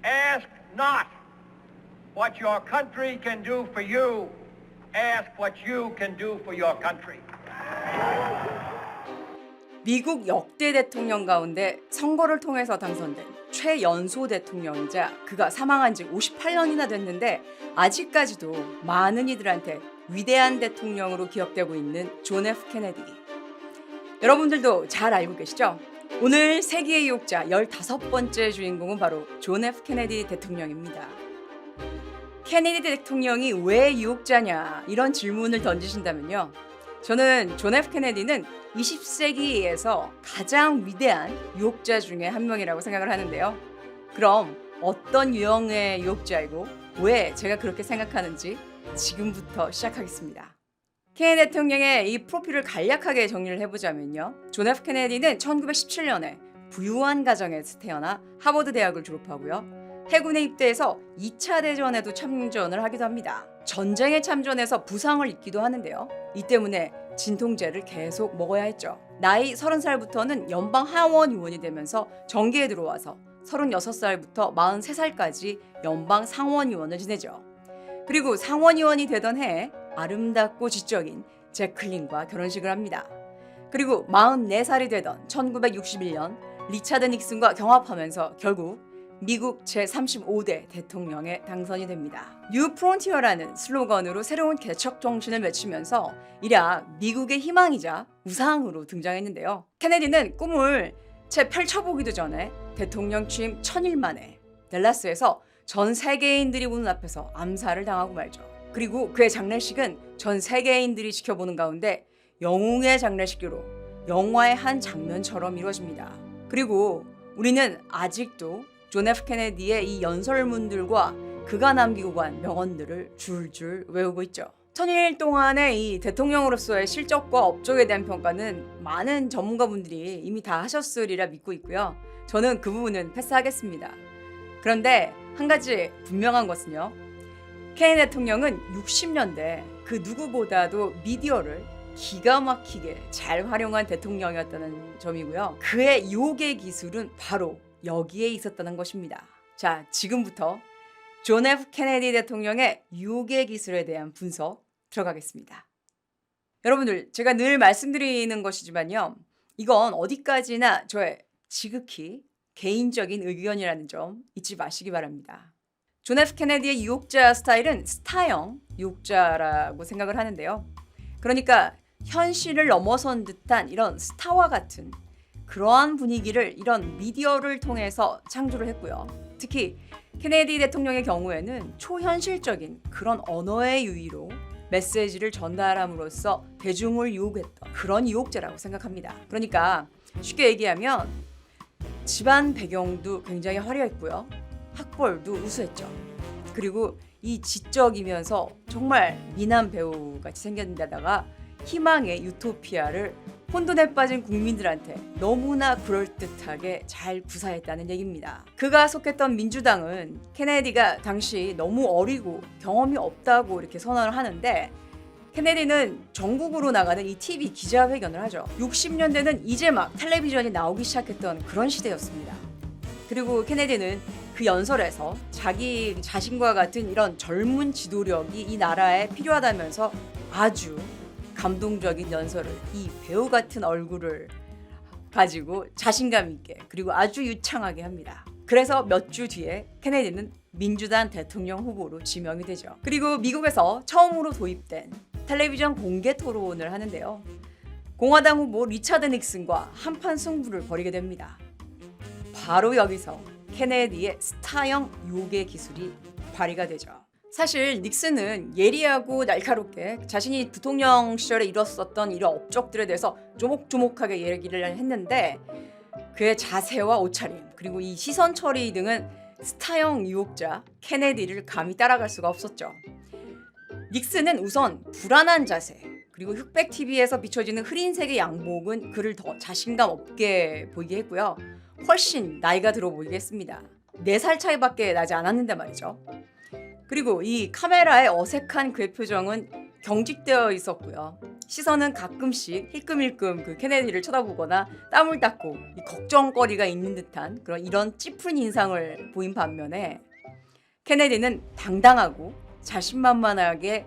Ask not what your country can do for you. Ask what you can do for your country. 미국 역대 대통령 가운데 선거를 통해서 당선된 최연소 대통령이자 그가 사망한 지 58년이나 됐는데 아직까지도 많은 이들한테 위대한 대통령으로 기억되고 있는 존 F 케네디. 여러분들도 잘 알고 계시죠? 오늘 세기의 유혹자 15번째 주인공은 바로 존 F 케네디 대통령입니다. 케네디 대통령이 왜 유혹자냐 이런 질문을 던지신다면요. 저는 존 F 케네디는 20세기에서 가장 위대한 유혹자 중에 한 명이라고 생각을 하는데요. 그럼 어떤 유형의 유혹자이고 왜 제가 그렇게 생각하는지 지금부터 시작하겠습니다. 케네디 대통령의 이 프로필을 간략하게 정리를 해보자면요. 존 F 케네디는 1917년에 부유한 가정에서 태어나 하버드 대학을 졸업하고요. 해군에 입대해서 2차 대전에도 참전을 하기도 합니다. 전쟁에 참전해서 부상을 입기도 하는데요. 이 때문에 진통제를 계속 먹어야 했죠. 나이 30살부터는 연방 하원 의원이 되면서 정계에 들어와서 36살부터 43살까지 연방 상원 의원을 지내죠. 그리고 상원 의원이 되던 해에 아름답고 지적인 제클린과 결혼식을 합니다. 그리고 44살이 되던 1961년 리차드 닉슨과 경합하면서 결국 미국 제35대 대통령에 당선이 됩니다. 뉴 프론티어라는 슬로건으로 새로운 개척 정신을 외치면서 이략 미국의 희망이자 우상으로 등장했는데요. 케네디는 꿈을 채 펼쳐보기도 전에 대통령 취임 1000일 만에 댈라스에서 전 세계인들이 보는 앞에서 암살을 당하고 말죠. 그리고 그의 장례식은 전 세계인들이 지켜보는 가운데 영웅의 장례식으로 영화의 한 장면처럼 이루어집니다. 그리고 우리는 아직도 존 F 케네디의 이 연설문들과 그가 남기고 간 명언들을 줄줄 외우고 있죠. 1000일 동안의 이 대통령으로서의 실적과 업적에 대한 평가는 많은 전문가분들이 이미 다 하셨으리라 믿고 있고요. 저는 그 부분은 패스하겠습니다. 그런데 한 가지 분명한 것은요. 케네디 대통령은 60년대 그 누구보다도 미디어를 기가 막히게 잘 활용한 대통령이었다는 점이고요. 그의 유혹의 기술은 바로 여기에 있었다는 것입니다. 자, 지금부터 존 F 케네디 대통령의 유혹의 기술에 대한 분석 들어가겠습니다. 여러분들, 제가 늘 말씀드리는 것이지만요. 이건 어디까지나 저의 지극히 개인적인 의견이라는 점 잊지 마시기 바랍니다. 존 F 케네디의 유혹자 스타일은 스타형 유혹자라고 생각을 하는데요. 그러니까 현실을 넘어선 듯한 이런 스타와 같은 그러한 분위기를 이런 미디어를 통해서 창조를 했고요. 특히 케네디 대통령의 경우에는 초현실적인 그런 언어의 유희로 메시지를 전달함으로써 대중을 유혹했던 그런 유혹자라고 생각합니다. 그러니까 쉽게 얘기하면 집안 배경도 굉장히 화려했고요. 학벌도 우수했죠. 그리고 이 지적이면서 정말 미남 배우같이 생겼는데다가 희망의 유토피아를 혼돈에 빠진 국민들한테 너무나 그럴듯하게 잘 구사했다는 얘기입니다. 그가 속했던 민주당은 케네디가 당시 너무 어리고 경험이 없다고 이렇게 선언을 하는데 케네디는 전국으로 나가는 이 TV 기자회견을 하죠. 60년대는 이제 막 텔레비전이 나오기 시작했던 그런 시대였습니다. 그리고 케네디는 그 연설에서 자기 자신과 같은 이런 젊은 지도력이 이 나라에 필요하다면서 아주 감동적인 연설을 이 배우 같은 얼굴을 가지고 자신감 있게 그리고 아주 유창하게 합니다. 그래서 몇 주 뒤에 케네디는 민주당 대통령 후보로 지명이 되죠. 그리고 미국에서 처음으로 도입된 텔레비전 공개 토론을 하는데요. 공화당 후보 리차드 닉슨과 한판 승부를 벌이게 됩니다. 바로 여기서 케네디의 스타형 유혹의 기술이 발휘가 되죠. 사실 닉슨은 예리하고 날카롭게 자신이 부통령 시절에 이뤘었던 이런 업적들에 대해서 조목조목하게 얘기를 했는데 그의 자세와 옷차림 그리고 이 시선 처리 등은 스타형 유혹자 케네디를 감히 따라갈 수가 없었죠. 닉슨은 우선 불안한 자세 그리고 흑백 TV에서 비춰지는 흐린색의 양복은 그를 더 자신감 없게 보이게 했고요. 훨씬 나이가 들어 보이게 했습니다. 4살 차이밖에 나지 않았는데 말이죠. 그리고 이 카메라의 어색한 그의 표정은 경직되어 있었고요. 시선은 가끔씩 힐끔힐끔 그 케네디를 쳐다보거나 땀을 닦고 이 걱정거리가 있는 듯한 이런 찌푸린 인상을 보인 반면에 케네디는 당당하고 자신만만하게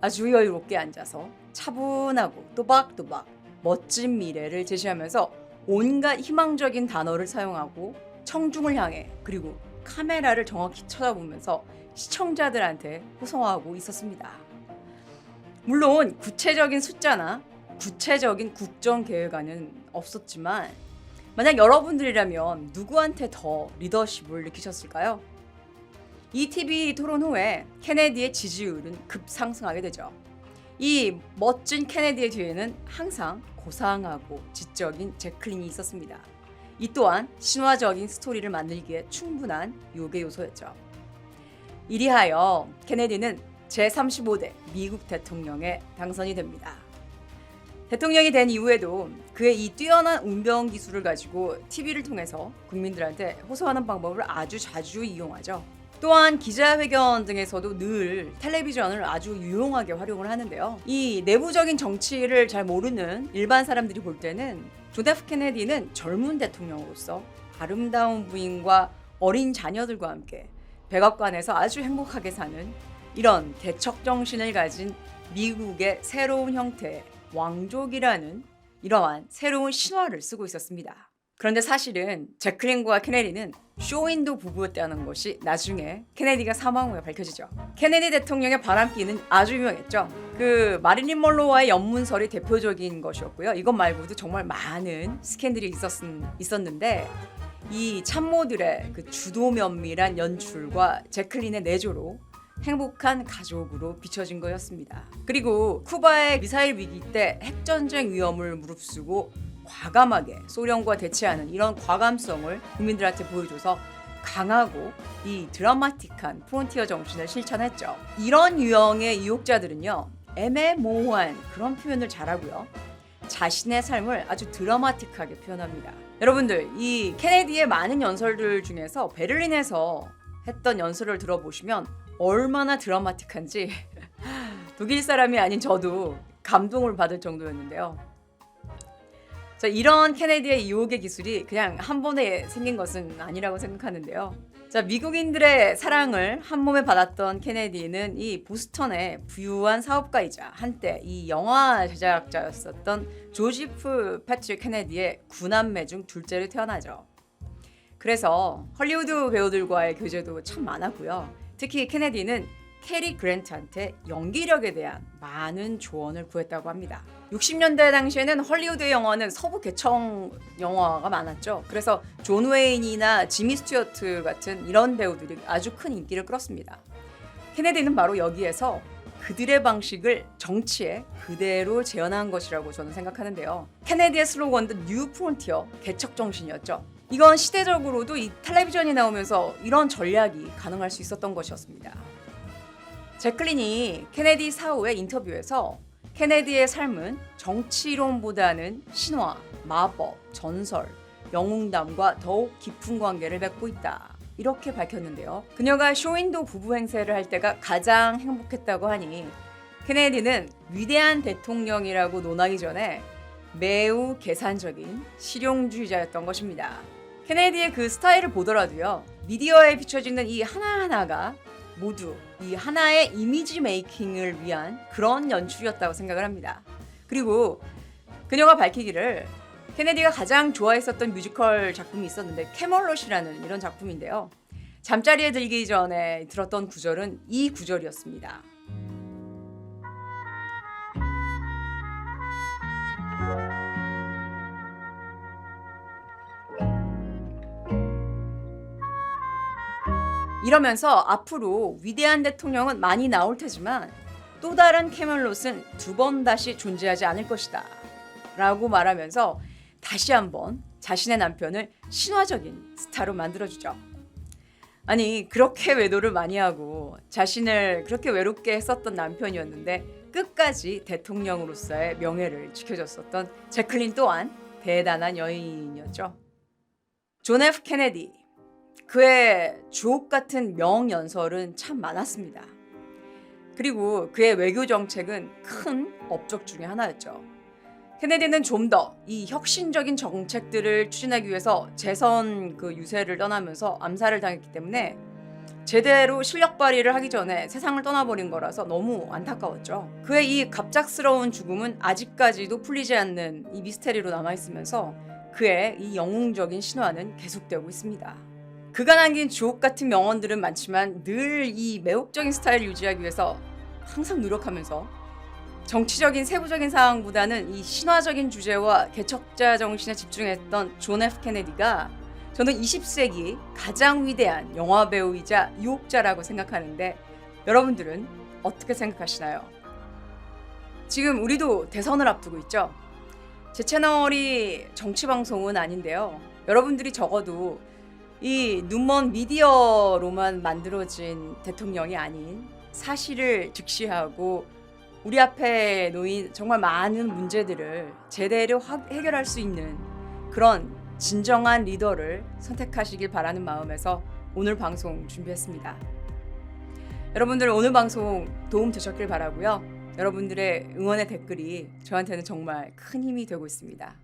아주 여유롭게 앉아서 차분하고 또박또박 멋진 미래를 제시하면서 온갖 희망적인 단어를 사용하고 청중을 향해 그리고 카메라를 정확히 쳐다보면서 시청자들한테 호소하고 있었습니다. 물론 구체적인 숫자나 구체적인 국정 계획안은 없었지만 만약 여러분들이라면 누구한테 더 리더십을 느끼셨을까요? 이 TV 토론 후에 케네디의 지지율은 급상승하게 되죠. 이 멋진 케네디의 뒤에는 항상 고상하고 지적인 제클린이 있었습니다. 이 또한 신화적인 스토리를 만들기에 충분한 요게 요소였죠. 이리하여 케네디는 제35대 미국 대통령에 당선이 됩니다. 대통령이 된 이후에도 그의 이 뛰어난 운병 기술을 가지고 TV를 통해서 국민들한테 호소하는 방법을 아주 자주 이용하죠. 또한 기자회견 등에서도 늘 텔레비전을 아주 유용하게 활용을 하는데요. 이 내부적인 정치를 잘 모르는 일반 사람들이 볼 때는 존 F 케네디는 젊은 대통령으로서 아름다운 부인과 어린 자녀들과 함께 백악관에서 아주 행복하게 사는 이런 개척 정신을 가진 미국의 새로운 형태의 왕족이라는 이러한 새로운 신화를 쓰고 있었습니다. 그런데 사실은 제클린과 케네디는 쇼윈도 부부였다는 것이 나중에 케네디가 사망 후에 밝혀지죠. 케네디 대통령의 바람기는 아주 유명했죠. 그 마릴린 먼로와의 연문설이 대표적인 것이었고요. 이것 말고도 정말 많은 스캔들이 있었는데 이 참모들의 그 주도 면밀한 연출과 제클린의 내조로 행복한 가족으로 비춰진 거였습니다. 그리고 쿠바의 미사일 위기 때 핵전쟁 위험을 무릅쓰고 과감하게 소련과 대치하는 이런 과감성을 국민들한테 보여줘서 강하고 이 드라마틱한 프론티어 정신을 실천했죠. 이런 유형의 유혹자들은요, 애매모호한 그런 표현을 잘하고요. 자신의 삶을 아주 드라마틱하게 표현합니다. 여러분들, 이 케네디의 많은 연설들 중에서 베를린에서 했던 연설을 들어보시면 얼마나 드라마틱한지 독일 사람이 아닌 저도 감동을 받을 정도였는데요. 자, 이런 케네디의 유혹의 기술이 그냥 한 번에 생긴 것은 아니라고 생각하는데요. 자, 미국인들의 사랑을 한 몸에 받았던 케네디는 이 보스턴의 부유한 사업가이자 한때 이 영화 제작자였었던 조지프 패트릭 케네디의 9남매 중 둘째로 태어나죠. 그래서 헐리우드 배우들과의 교제도 참 많았고요. 특히 케네디는 캐리 그랜트한테 연기력에 대한 많은 조언을 구했다고 합니다. 60년대 당시에는 헐리우드의 영화는 서부 개척 영화가 많았죠. 그래서 존 웨인이나 지미 스튜어트 같은 이런 배우들이 아주 큰 인기를 끌었습니다. 케네디는 바로 여기에서 그들의 방식을 정치에 그대로 재현한 것이라고 저는 생각하는데요. 케네디의 슬로건도 뉴 프론티어, 개척 정신이었죠. 이건 시대적으로도 이 텔레비전이 나오면서 이런 전략이 가능할 수 있었던 것이었습니다. 제클린이 케네디 사후의 인터뷰에서 케네디의 삶은 정치론보다는 신화, 마법, 전설, 영웅담과 더욱 깊은 관계를 맺고 있다. 이렇게 밝혔는데요. 그녀가 쇼윈도 부부 행세를 할 때가 가장 행복했다고 하니 케네디는 위대한 대통령이라고 논하기 전에 매우 계산적인 실용주의자였던 것입니다. 케네디의 그 스타일을 보더라도요. 미디어에 비춰지는 이 하나하나가 모두 이 하나의 이미지 메이킹을 위한 그런 연출이었다고 생각을 합니다. 그리고 그녀가 밝히기를 케네디가 가장 좋아했었던 뮤지컬 작품이 있었는데 캐멀롯이라는 이런 작품인데요. 잠자리에 들기 전에 들었던 구절은 이 구절이었습니다. 이러면서 앞으로 위대한 대통령은 많이 나올 테지만 또 다른 캐멀롯은 두 번 다시 존재하지 않을 것이다 라고 말하면서 다시 한번 자신의 남편을 신화적인 스타로 만들어주죠. 아니, 그렇게 외도를 많이 하고 자신을 그렇게 외롭게 했었던 남편이었는데 끝까지 대통령으로서의 명예를 지켜줬었던 제클린 또한 대단한 여인이었죠. 존 F 케네디, 그의 주옥 같은 명연설은 참 많았습니다. 그리고 그의 외교 정책은 큰 업적 중에 하나였죠. 케네디는 좀 더 이 혁신적인 정책들을 추진하기 위해서 재선 그 유세를 떠나면서 암살을 당했기 때문에 제대로 실력 발휘를 하기 전에 세상을 떠나버린 거라서 너무 안타까웠죠. 그의 이 갑작스러운 죽음은 아직까지도 풀리지 않는 이 미스테리로 남아있으면서 그의 이 영웅적인 신화는 계속되고 있습니다. 그가 남긴 주옥 같은 명언들은 많지만 늘 이 매혹적인 스타일을 유지하기 위해서 항상 노력하면서 정치적인 세부적인 사항보다는 이 신화적인 주제와 개척자 정신에 집중했던 존 F 케네디가 저는 20세기 가장 위대한 영화배우이자 유혹자라고 생각하는데 여러분들은 어떻게 생각하시나요? 지금 우리도 대선을 앞두고 있죠. 제 채널이 정치방송은 아닌데요. 여러분들이 적어도 이 눈먼 미디어로만 만들어진 대통령이 아닌 사실을 직시하고 우리 앞에 놓인 정말 많은 문제들을 제대로 해결할 수 있는 그런 진정한 리더를 선택하시길 바라는 마음에서 오늘 방송 준비했습니다. 여러분들 오늘 방송 도움 되셨길 바라고요. 여러분들의 응원의 댓글이 저한테는 정말 큰 힘이 되고 있습니다.